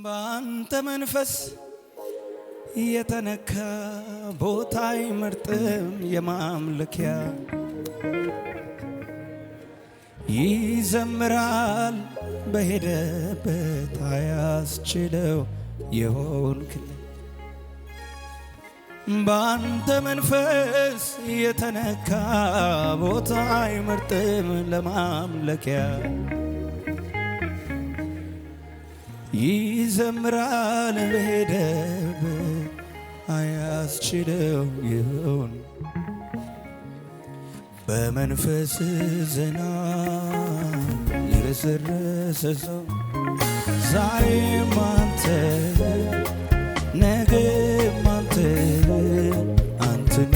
ባንተ መንፈስ የተነካ ቦታ አይመርጥም የማምለኪያ ይዘምራል በሄደበት አያስችለው የሆንክለት ባንተ መንፈስ የተነካ ቦታ አይመርጥም ለማምለኪያ ይዘምራል በሄደበት አያስችለው ይሆን በመንፈስ ዝናብ የረሰረሰ ሰው ዛሬም አንተ ነገም አንተ አንተን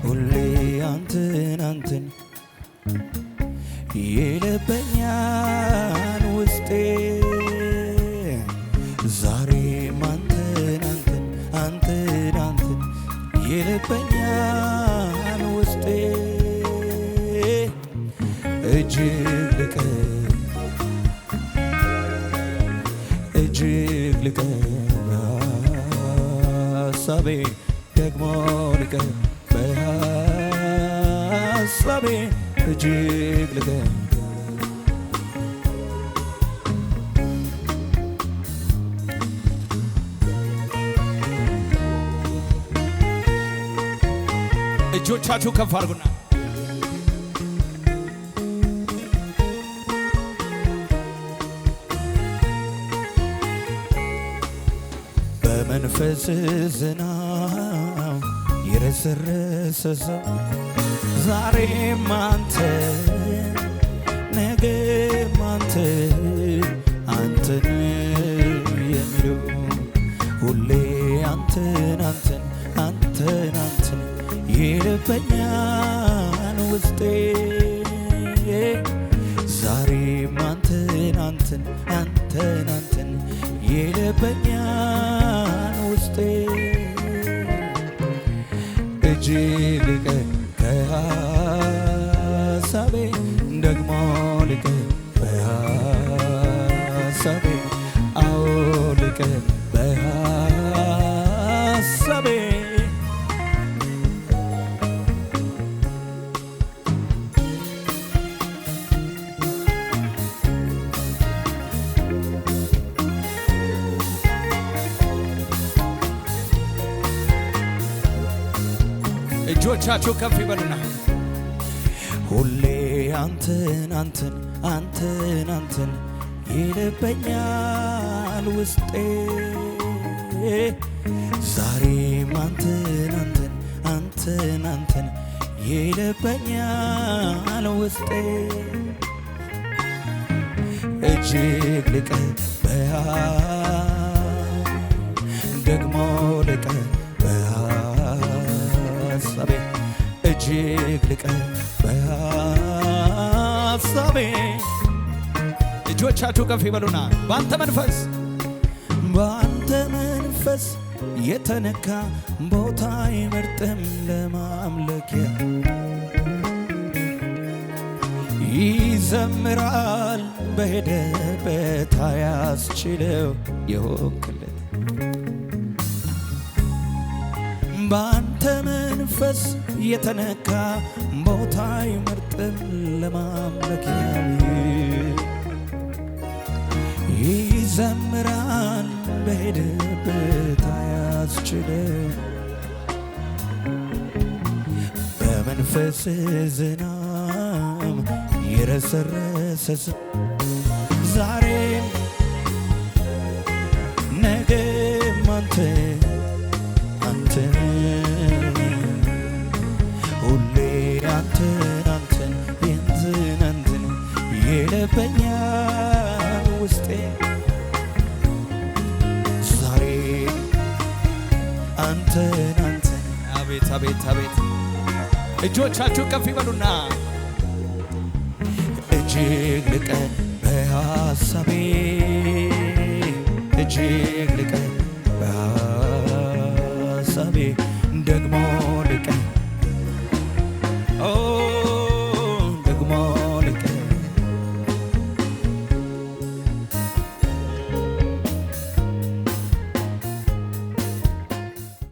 ሁሌ አንተን ይለበኛል ውስጤ ዛሬም አንተን ይለበኛል ውስጤ እጅግ ልቀህ በሐሳቤ ደግሞ ልቀህ በሐሳቤ እጅግ ልቀህ እጆቻችሁ ከፍ አድርጉና በመንፈስ ዝናብ የረሰረሰ ሰው ዛሬም አንተ ነገም አንተን የሚለው ሁሌ አንተን ይለበኛል ውስጤ ዛሬም አንተን ይለበኛል ውስጤ እጅግ ልቀህ ከሐሳቤ ደግሞ ልቀህ በሐሳቤ አዎ ልቀህ በሐሳቤ እጆቻችሁ ከፍ ይበሉና ሁሌ አንተን ይለበኛል ውስጤ ዛሬም አንተን ይለበኛል ውስጤ እጅግ ልቀህ ደግሞ ልቀህ በሐሳቤ እጅግ ልቀህ በሐሳቤ እጆቻችሁ ከፍ ይበሉና ባንተ መንፈስ የተነካ ቦታ አይመርጥም ለማምለኪያ ይዘምራል በሄደበት አያስችለው የሆንክለት ባንተ መንፈስ የተነካ ቦታ አይመርጥም ለማምለኪያ ይዘምራል በሄደበት አያስችለው በመንፈስ ዝናብ የረሰረሰ ዛሬም ነገም አንተን ሁሌ አንተን ይለበኛል ውስጤ ዛሬ አንተን አቤት እጆቻችሁ ከፍ ይበሉና እጅግ ልቀህ በሐሳቤ እጅግ ልቀህ በሐሳቤ ደግሞ ልቀህ